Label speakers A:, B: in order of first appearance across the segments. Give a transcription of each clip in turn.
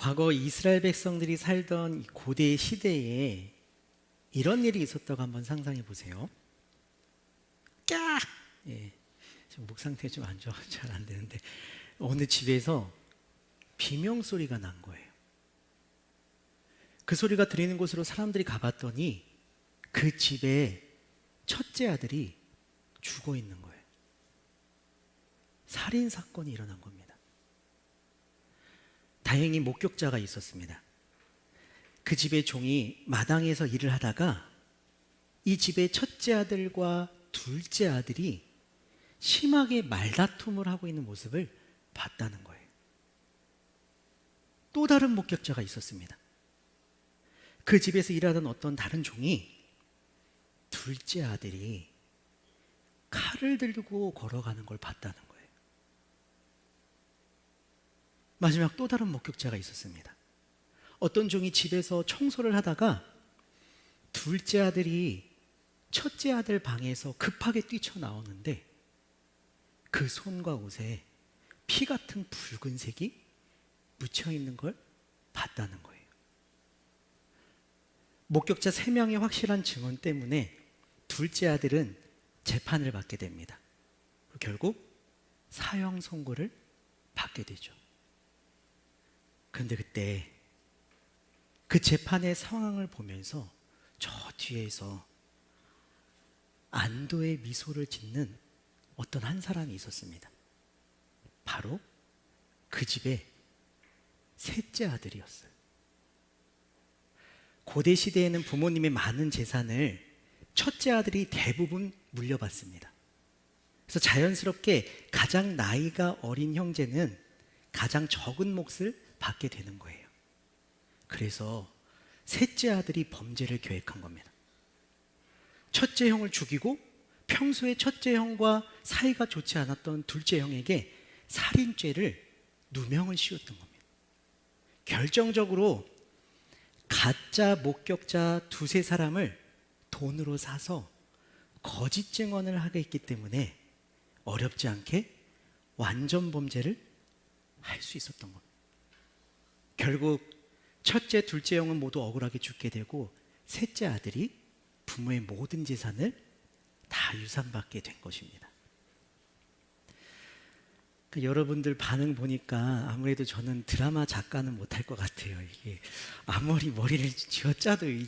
A: 과거 이스라엘 백성들이 살던 이 고대 시대에 이런 일이 있었다고 한번 상상해 보세요. 까! 예, 지금 목 상태 좀 안 좋아 잘 안 되는데 어느 집에서 비명 소리가 난 거예요. 그 소리가 들리는 곳으로 사람들이 가봤더니 그 집에 첫째 아들이 죽어 있는 거예요. 살인 사건이 일어난 겁니다. 다행히 목격자가 있었습니다. 그 집의 종이 마당에서 일을 하다가 이 집의 첫째 아들과 둘째 아들이 심하게 말다툼을 하고 있는 모습을 봤다는 거예요. 또 다른 목격자가 있었습니다. 그 집에서 일하던 어떤 다른 종이 둘째 아들이 칼을 들고 걸어가는 걸 봤다는 거예요. 마지막 또 다른 목격자가 있었습니다. 어떤 종이 집에서 청소를 하다가 둘째 아들이 첫째 아들 방에서 급하게 뛰쳐나오는데 그 손과 옷에 피 같은 붉은색이 묻혀있는 걸 봤다는 거예요. 목격자 3명의 확실한 증언 때문에 둘째 아들은 재판을 받게 됩니다. 결국 사형 선고를 받게 되죠. 그런데 그때 그 재판의 상황을 보면서 저 뒤에서 안도의 미소를 짓는 어떤 한 사람이 있었습니다. 바로 그 집의 셋째 아들이었어요. 고대 시대에는 부모님의 많은 재산을 첫째 아들이 대부분 물려받습니다. 그래서 자연스럽게 가장 나이가 어린 형제는 가장 적은 몫을 받게 되는 거예요. 그래서 셋째 아들이 범죄를 계획한 겁니다. 첫째 형을 죽이고 평소에 첫째 형과 사이가 좋지 않았던 둘째 형에게 살인죄를 누명을 씌웠던 겁니다. 결정적으로 가짜 목격자 2-3사람을 돈으로 사서 거짓 증언을 하게 했기 때문에 어렵지 않게 완전 범죄를 할 수 있었던 겁니다. 결국 첫째, 둘째 형은 모두 억울하게 죽게 되고 셋째 아들이 부모의 모든 재산을 다 유산받게 된 것입니다. 여러분들 반응 보니까 아무래도 저는 드라마 작가는 못할 것 같아요. 이게 아무리 머리를 쥐어짜도 이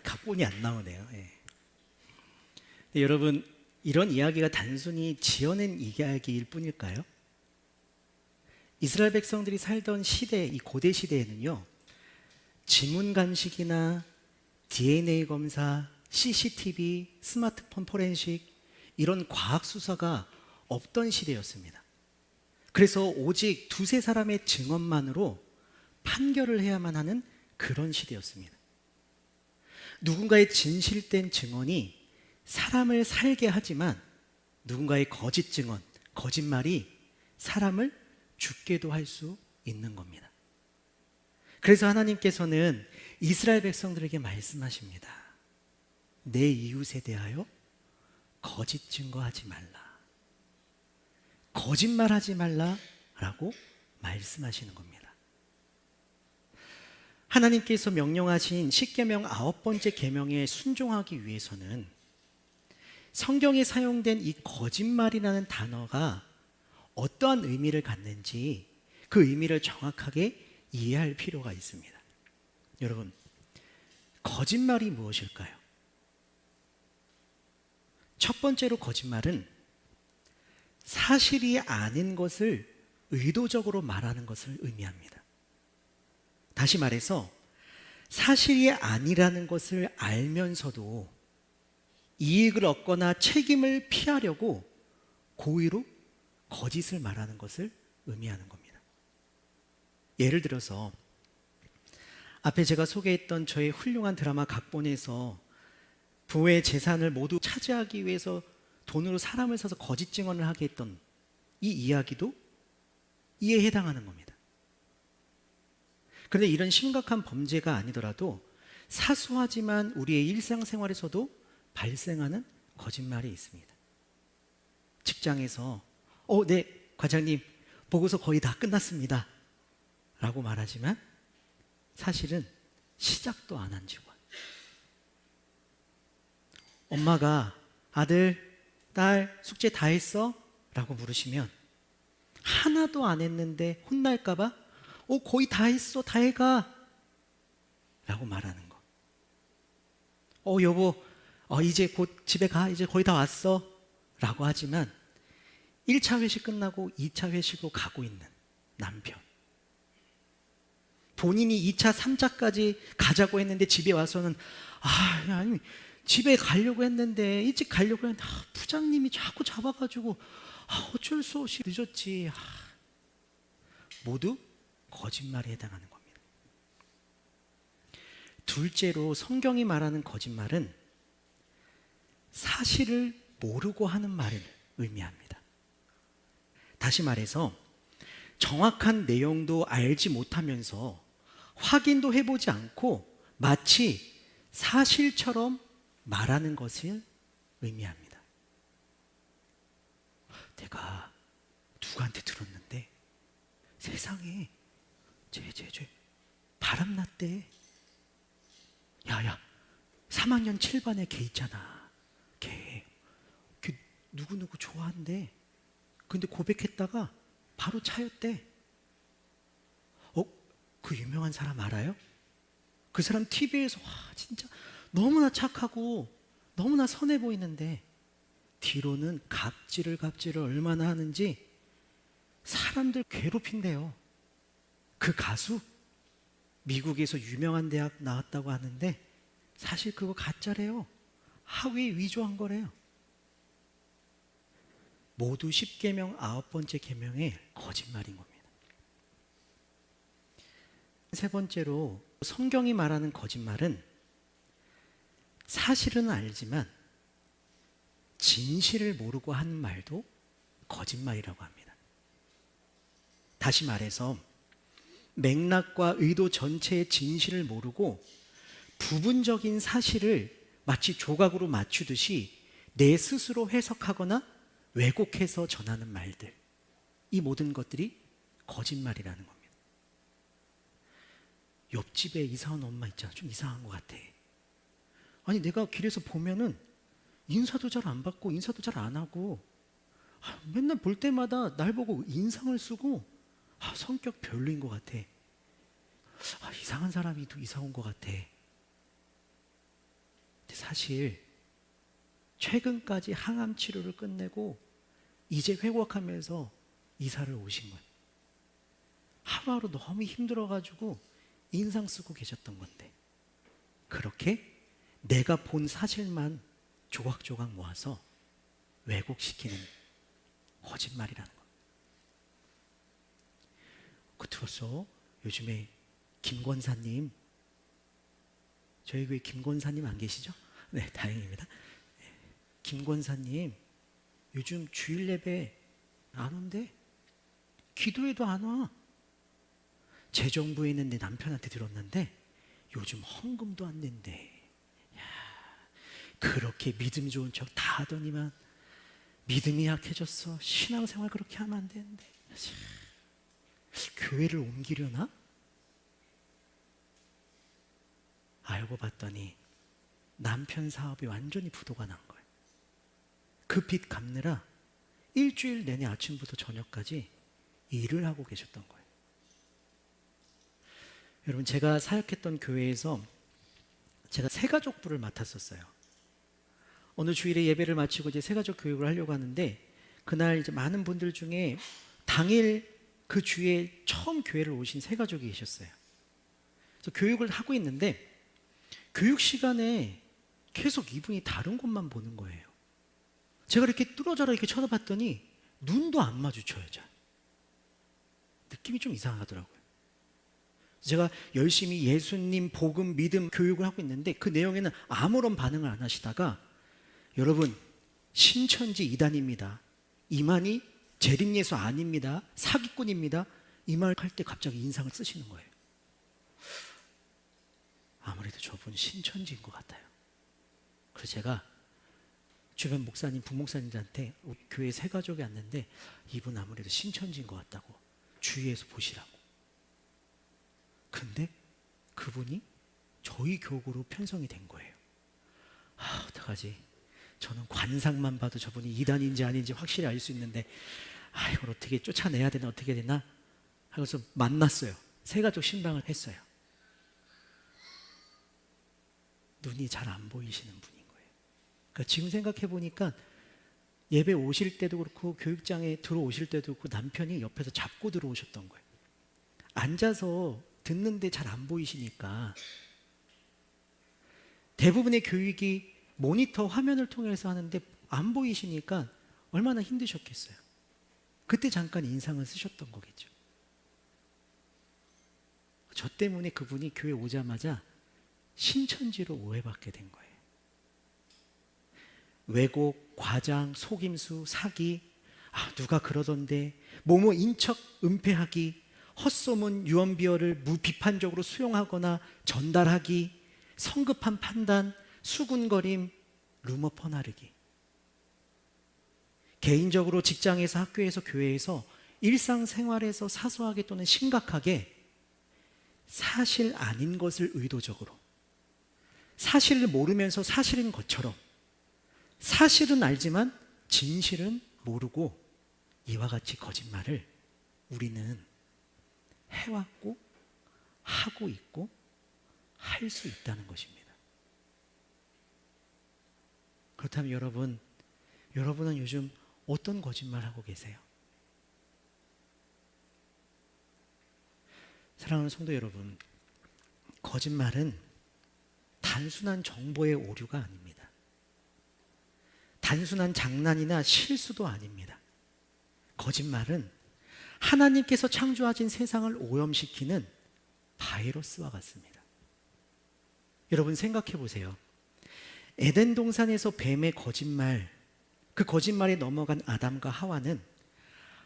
A: 각본이 안 나오네요. 예. 여러분, 이런 이야기가 단순히 지어낸 이야기일 뿐일까요? 이스라엘 백성들이 살던 시대, 이 고대 시대에는요, 지문 감식이나 DNA 검사, CCTV, 스마트폰 포렌식 이런 과학 수사가 없던 시대였습니다. 그래서 오직 2-3사람의 증언만으로 판결을 해야만 하는 그런 시대였습니다. 누군가의 진실된 증언이 사람을 살게 하지만 누군가의 거짓 증언, 거짓말이 사람을 죽게도 할 수 있는 겁니다. 그래서 하나님께서는 이스라엘 백성들에게 말씀하십니다. 내 이웃에 대하여 거짓 증거하지 말라. 거짓말하지 말라라고 말씀하시는 겁니다. 하나님께서 명령하신 십계명 9번째 계명에 순종하기 위해서는 성경에 사용된 이 거짓말이라는 단어가 어떠한 의미를 갖는지 그 의미를 정확하게 이해할 필요가 있습니다. 여러분, 거짓말이 무엇일까요? 첫 번째로 거짓말은 사실이 아닌 것을 의도적으로 말하는 것을 의미합니다. 다시 말해서 사실이 아니라는 것을 알면서도 이익을 얻거나 책임을 피하려고 고의로 거짓을 말하는 것을 의미하는 겁니다. 예를 들어서 앞에 제가 소개했던 저의 훌륭한 드라마 각본에서 부모의 재산을 모두 차지하기 위해서 돈으로 사람을 사서 거짓 증언을 하게 했던 이 이야기도 이에 해당하는 겁니다. 그런데 이런 심각한 범죄가 아니더라도 사소하지만 우리의 일상생활에서도 발생하는 거짓말이 있습니다. 직장에서 네, 과장님, 보고서 거의 다 끝났습니다 라고 말하지만 사실은 시작도 안 한 직원. 엄마가 아들, 딸 숙제 다 했어? 라고 물으시면 하나도 안 했는데 혼날까봐 거의 다 했어, 다 해가 라고 말하는 거. 여보, 이제 곧 집에 가, 이제 거의 다 왔어 라고 하지만 1차 회식 끝나고 2차 회식으로 가고 있는 남편. 본인이 2차, 3차까지 가자고 했는데 집에 와서는 아니 집에 가려고 했는데 일찍 가려고 했는데 부장님이 자꾸 잡아가지고 어쩔 수 없이 늦었지. 모두 거짓말에 해당하는 겁니다. 둘째로 성경이 말하는 거짓말은 사실을 모르고 하는 말을 의미합니다. 다시 말해서 정확한 내용도 알지 못하면서 확인도 해보지 않고 마치 사실처럼 말하는 것을 의미합니다. 내가 누구한테 들었는데 세상에 쟤 바람났대. 야 3학년 7반에 걔 있잖아. 걔 누구누구 좋아한대. 근데 고백했다가 바로 차였대. 그 유명한 사람 알아요? 그 사람 TV에서 진짜 너무나 착하고 너무나 선해 보이는데 뒤로는 갑질을 얼마나 하는지 사람들 괴롭힌대요. 그 가수 미국에서 유명한 대학 나왔다고 하는데 사실 그거 가짜래요. 하위 위조한 거래요. 모두 10계명 9번째 계명의 거짓말인 겁니다. 세 번째로 성경이 말하는 거짓말은 사실은 알지만 진실을 모르고 하는 말도 거짓말이라고 합니다. 다시 말해서 맥락과 의도 전체의 진실을 모르고 부분적인 사실을 마치 조각으로 맞추듯이 내 스스로 해석하거나 왜곡해서 전하는 말들, 이 모든 것들이 거짓말이라는 겁니다. 옆집에 이사 온 엄마 있잖아. 좀 이상한 것 같아. 아니 내가 길에서 보면은 인사도 잘 안 받고 인사도 잘 안 하고 맨날 볼 때마다 날 보고 인상을 쓰고 성격 별로인 것 같아. 이상한 사람이 또 이사 온 것 같아. 근데 사실 최근까지 항암 치료를 끝내고 이제 회복하면서 이사를 오신 거예요. 하루하루 너무 힘들어가지고 인상 쓰고 계셨던 건데 그렇게 내가 본 사실만 조각조각 모아서 왜곡시키는 거짓말이라는 거. 그 들었어? 요즘에 김권사님, 저희 교회 김권사님 안 계시죠? 네, 다행입니다. 김권사님 요즘 주일 예배 안 온대. 기도회도 안 와. 재정부에 있는 내 남편한테 들었는데 요즘 헌금도 안 낸대. 그렇게 믿음 좋은 척 다 하더니만 믿음이 약해졌어. 신앙생활 그렇게 하면 안 되는데. 교회를 옮기려나? 알고 봤더니 남편 사업이 완전히 부도가 난 거예요. 그 빚 갚느라 일주일 내내 아침부터 저녁까지 일을 하고 계셨던 거예요. 여러분, 제가 사역했던 교회에서 제가 새가족부를 맡았었어요. 어느 주일에 예배를 마치고 이제 새가족 교육을 하려고 하는데 그날 이제 많은 분들 중에 당일 그 주에 처음 교회를 오신 새가족이 계셨어요. 그래서 교육을 하고 있는데 교육 시간에 계속 이분이 다른 곳만 보는 거예요. 제가 이렇게 뚫어져라 이렇게 쳐다봤더니 눈도 안 마주쳐요. 느낌이 좀 이상하더라고요. 제가 열심히 예수님 복음 믿음 교육을 하고 있는데 그 내용에는 아무런 반응을 안 하시다가 여러분 신천지 이단입니다. 이만희 재림예수 아닙니다. 사기꾼입니다. 이 말 할 때 갑자기 인상을 쓰시는 거예요. 아무래도 저분 신천지인 것 같아요. 그래서 제가 주변 목사님, 부목사님들한테 교회 새 가족이 왔는데 이분 아무래도 신천지인 것 같다고 주위에서 보시라고. 그분이 저희 교구로 편성이 된 거예요. 어떡하지? 저는 관상만 봐도 저분이 이단인지 아닌지 확실히 알 수 있는데 이걸 어떻게 쫓아내야 되나 어떻게 되나 하고서 만났어요. 세 가족 신방을 했어요. 눈이 잘 안 보이시는 분인 거예요. 그러니까 지금 생각해 보니까 예배 오실 때도 그렇고 교육장에 들어오실 때도 그렇고 남편이 옆에서 잡고 들어오셨던 거예요. 앉아서 듣는데 잘 안 보이시니까 대부분의 교육이 모니터 화면을 통해서 하는데 안 보이시니까 얼마나 힘드셨겠어요. 그때 잠깐 인상을 쓰셨던 거겠죠. 저 때문에 그분이 교회 오자마자 신천지로 오해받게 된 거예요. 왜곡, 과장, 속임수, 사기, 누가 그러던데, 뭐뭐 인척, 은폐하기, 헛소문, 유언비어를 무비판적으로 수용하거나 전달하기, 성급한 판단, 수군거림, 루머 퍼나르기. 개인적으로 직장에서 학교에서 교회에서 일상생활에서 사소하게 또는 심각하게 사실 아닌 것을 의도적으로, 사실을 모르면서 사실인 것처럼, 사실은 알지만 진실은 모르고 이와 같이 거짓말을 우리는 해왔고 하고 있고 할 수 있다는 것입니다. 그렇다면 여러분은 요즘 어떤 거짓말 하고 계세요? 사랑하는 성도 여러분, 거짓말은 단순한 정보의 오류가 아닙니다. 단순한 장난이나 실수도 아닙니다. 거짓말은 하나님께서 창조하신 세상을 오염시키는 바이러스와 같습니다. 여러분 생각해 보세요. 에덴 동산에서 뱀의 거짓말, 그 거짓말에 넘어간 아담과 하와는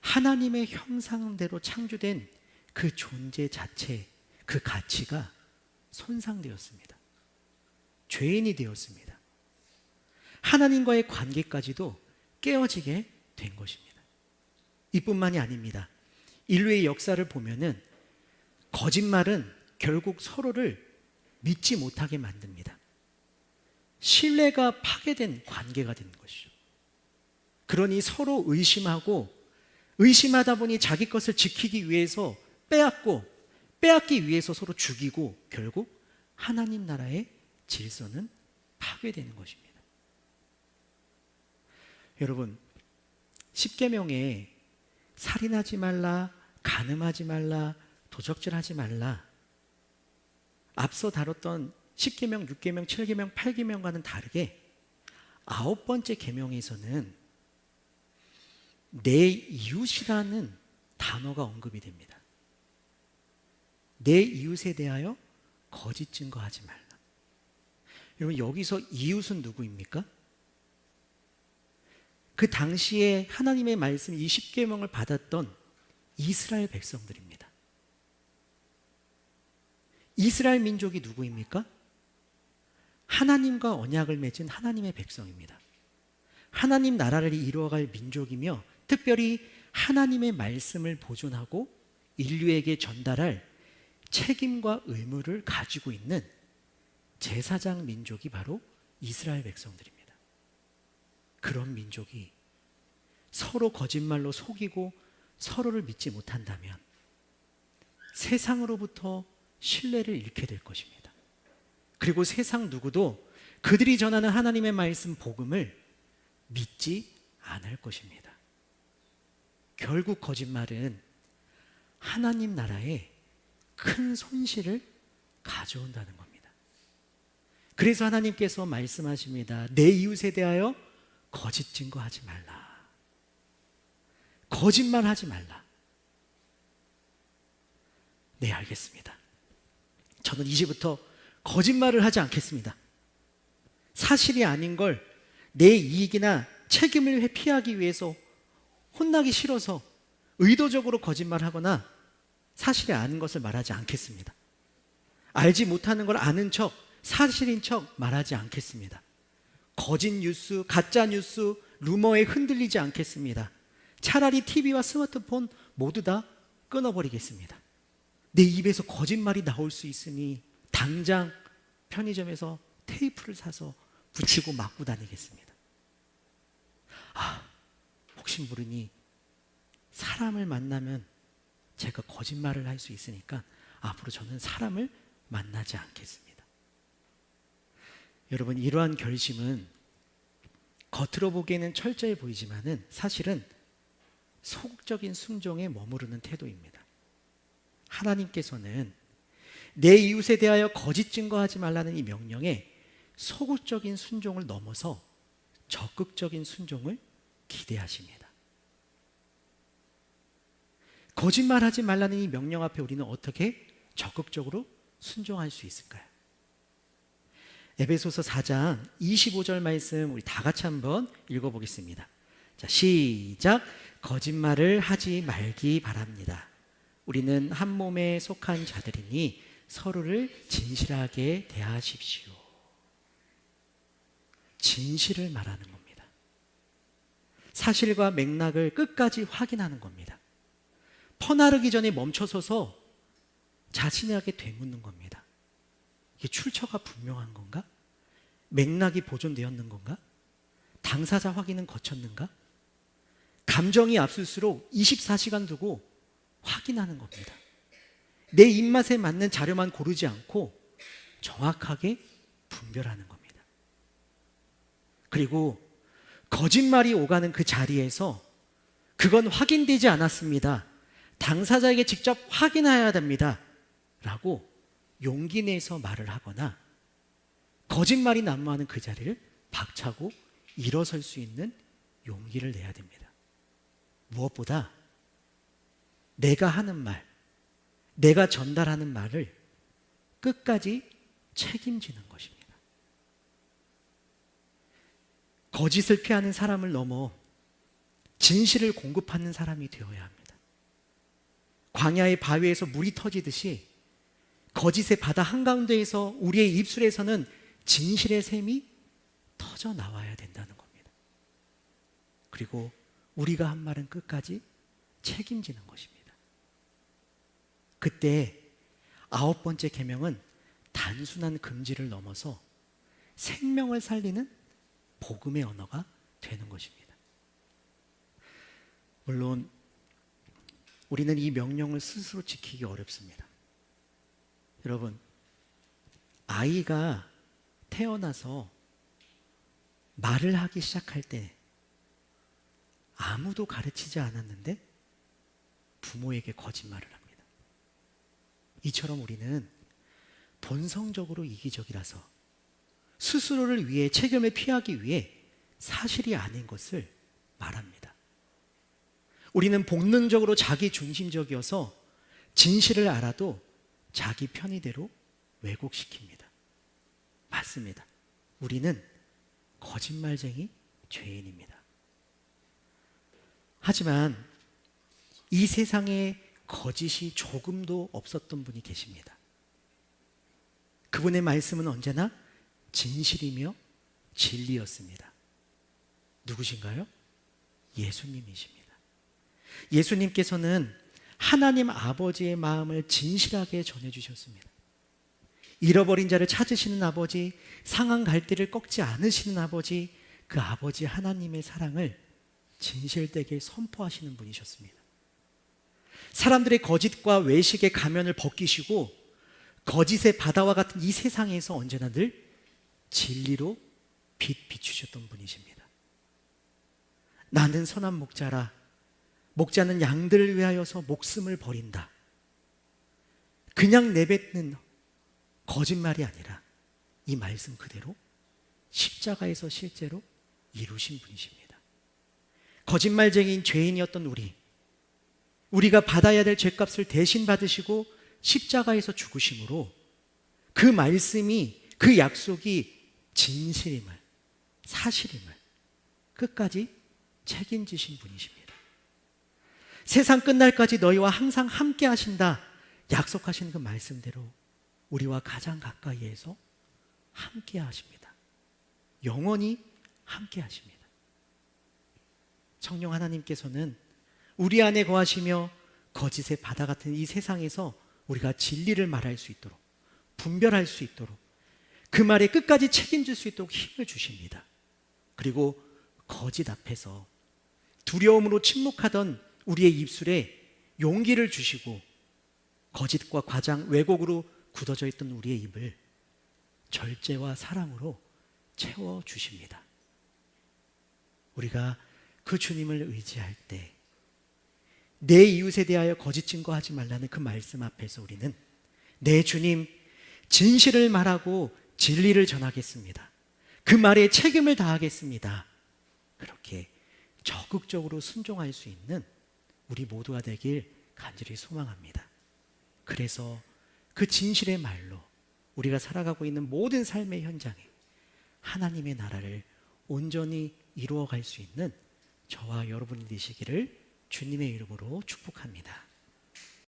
A: 하나님의 형상대로 창조된 그 존재 자체, 그 가치가 손상되었습니다. 죄인이 되었습니다. 하나님과의 관계까지도 깨어지게 된 것입니다. 이뿐만이 아닙니다. 인류의 역사를 보면은 거짓말은 결국 서로를 믿지 못하게 만듭니다. 신뢰가 파괴된 관계가 되는 것이죠. 그러니 서로 의심하고 의심하다 보니 자기 것을 지키기 위해서 빼앗기 위해서 서로 죽이고 결국 하나님 나라의 질서는 파괴되는 것입니다. 여러분, 십계명에 살인하지 말라, 간음하지 말라, 도적질하지 말라, 앞서 다뤘던 10계명, 6계명, 7계명, 8계명과는 다르게 9번째 계명에서는 내 이웃이라는 단어가 언급이 됩니다. 내 이웃에 대하여 거짓 증거하지 말라. 여러분, 여기서 이웃은 누구입니까? 그 당시에 하나님의 말씀 이 10계명을 받았던 이스라엘 백성들입니다. 이스라엘 민족이 누구입니까? 하나님과 언약을 맺은 하나님의 백성입니다. 하나님 나라를 이루어갈 민족이며 특별히 하나님의 말씀을 보존하고 인류에게 전달할 책임과 의무를 가지고 있는 제사장 민족이 바로 이스라엘 백성들입니다. 그런 민족이 서로 거짓말로 속이고 서로를 믿지 못한다면 세상으로부터 신뢰를 잃게 될 것입니다. 그리고 세상 누구도 그들이 전하는 하나님의 말씀 복음을 믿지 않을 것입니다. 결국 거짓말은 하나님 나라에 큰 손실을 가져온다는 겁니다. 그래서 하나님께서 말씀하십니다. 내 이웃에 대하여 거짓 증거하지 말라. 거짓말하지 말라. 네, 알겠습니다. 저는 이제부터 거짓말을 하지 않겠습니다. 사실이 아닌 걸 내 이익이나 책임을 회피하기 위해서 혼나기 싫어서 의도적으로 거짓말하거나 사실이 아닌 것을 말하지 않겠습니다. 알지 못하는 걸 아는 척, 사실인 척 말하지 않겠습니다. 거짓 뉴스, 가짜 뉴스, 루머에 흔들리지 않겠습니다. 차라리 TV와 스마트폰 모두 다 끊어버리겠습니다. 내 입에서 거짓말이 나올 수 있으니 당장 편의점에서 테이프를 사서 붙이고 맞고 다니겠습니다. 혹시 모르니 사람을 만나면 제가 거짓말을 할 수 있으니까 앞으로 저는 사람을 만나지 않겠습니다. 여러분, 이러한 결심은 겉으로 보기에는 철저해 보이지만은 사실은 소극적인 순종에 머무르는 태도입니다. 하나님께서는 내 이웃에 대하여 거짓 증거하지 말라는 이 명령에 소극적인 순종을 넘어서 적극적인 순종을 기대하십니다. 거짓말하지 말라는 이 명령 앞에 우리는 어떻게 적극적으로 순종할 수 있을까요? 에베소서 4장 25절 말씀 우리 다 같이 한번 읽어보겠습니다. 자, 시작. 거짓말을 하지 말기 바랍니다. 우리는 한 몸에 속한 자들이니 서로를 진실하게 대하십시오. 진실을 말하는 겁니다. 사실과 맥락을 끝까지 확인하는 겁니다. 퍼나르기 전에 멈춰서서 자신에게 되묻는 겁니다. 이게 출처가 분명한 건가? 맥락이 보존되었는 건가? 당사자 확인은 거쳤는가? 감정이 앞설수록 24시간 두고 확인하는 겁니다. 내 입맛에 맞는 자료만 고르지 않고 정확하게 분별하는 겁니다. 그리고 거짓말이 오가는 그 자리에서 그건 확인되지 않았습니다. 당사자에게 직접 확인해야 됩니다. 라고 용기 내서 말을 하거나 거짓말이 난무하는 그 자리를 박차고 일어설 수 있는 용기를 내야 됩니다. 무엇보다 내가 하는 말, 내가 전달하는 말을 끝까지 책임지는 것입니다. 거짓을 피하는 사람을 넘어 진실을 공급하는 사람이 되어야 합니다. 광야의 바위에서 물이 터지듯이 거짓의 바다 한가운데에서 우리의 입술에서는 진실의 샘이 터져 나와야 된다는 겁니다. 그리고 우리가 한 말은 끝까지 책임지는 것입니다. 그때 9번째 계명은 단순한 금지를 넘어서 생명을 살리는 복음의 언어가 되는 것입니다. 물론 우리는 이 명령을 스스로 지키기 어렵습니다. 여러분, 아이가 태어나서 말을 하기 시작할 때 아무도 가르치지 않았는데 부모에게 거짓말을 합니다. 이처럼 우리는 본성적으로 이기적이라서 스스로를 위해 책임을 피하기 위해 사실이 아닌 것을 말합니다. 우리는 본능적으로 자기 중심적이어서 진실을 알아도 자기 편의대로 왜곡시킵니다. 맞습니다. 우리는 거짓말쟁이 죄인입니다. 하지만 이 세상에 거짓이 조금도 없었던 분이 계십니다. 그분의 말씀은 언제나 진실이며 진리였습니다. 누구신가요? 예수님이십니다. 예수님께서는 하나님 아버지의 마음을 진실하게 전해주셨습니다. 잃어버린 자를 찾으시는 아버지, 상한 갈대를 꺾지 않으시는 아버지, 그 아버지 하나님의 사랑을 진실되게 선포하시는 분이셨습니다. 사람들의 거짓과 외식의 가면을 벗기시고 거짓의 바다와 같은 이 세상에서 언제나 늘 진리로 빛 비추셨던 분이십니다. 나는 선한 목자라. 목자는 양들을 위하여서 목숨을 버린다. 그냥 내뱉는 거짓말이 아니라 이 말씀 그대로 십자가에서 실제로 이루신 분이십니다. 거짓말쟁이인 죄인이었던 우리가 받아야 될 죄값을 대신 받으시고 십자가에서 죽으심으로 그 말씀이, 그 약속이 진실임을, 사실임을 끝까지 책임지신 분이십니다. 세상 끝날까지 너희와 항상 함께 하신다 약속하신 그 말씀대로 우리와 가장 가까이에서 함께 하십니다. 영원히 함께 하십니다. 성령 하나님께서는 우리 안에 거하시며 거짓의 바다 같은 이 세상에서 우리가 진리를 말할 수 있도록 분별할 수 있도록 그 말에 끝까지 책임질 수 있도록 힘을 주십니다. 그리고 거짓 앞에서 두려움으로 침묵하던 우리의 입술에 용기를 주시고 거짓과 과장, 왜곡으로 굳어져 있던 우리의 입을 절제와 사랑으로 채워주십니다. 우리가 그 주님을 의지할 때 내 이웃에 대하여 거짓 증거하지 말라는 그 말씀 앞에서 우리는 내 주님, 진실을 말하고 진리를 전하겠습니다. 그 말에 책임을 다하겠습니다. 그렇게 적극적으로 순종할 수 있는 우리 모두가 되길 간절히 소망합니다. 그래서 그 진실의 말로 우리가 살아가고 있는 모든 삶의 현장에 하나님의 나라를 온전히 이루어갈 수 있는 저와 여러분이 되시기를 주님의 이름으로 축복합니다.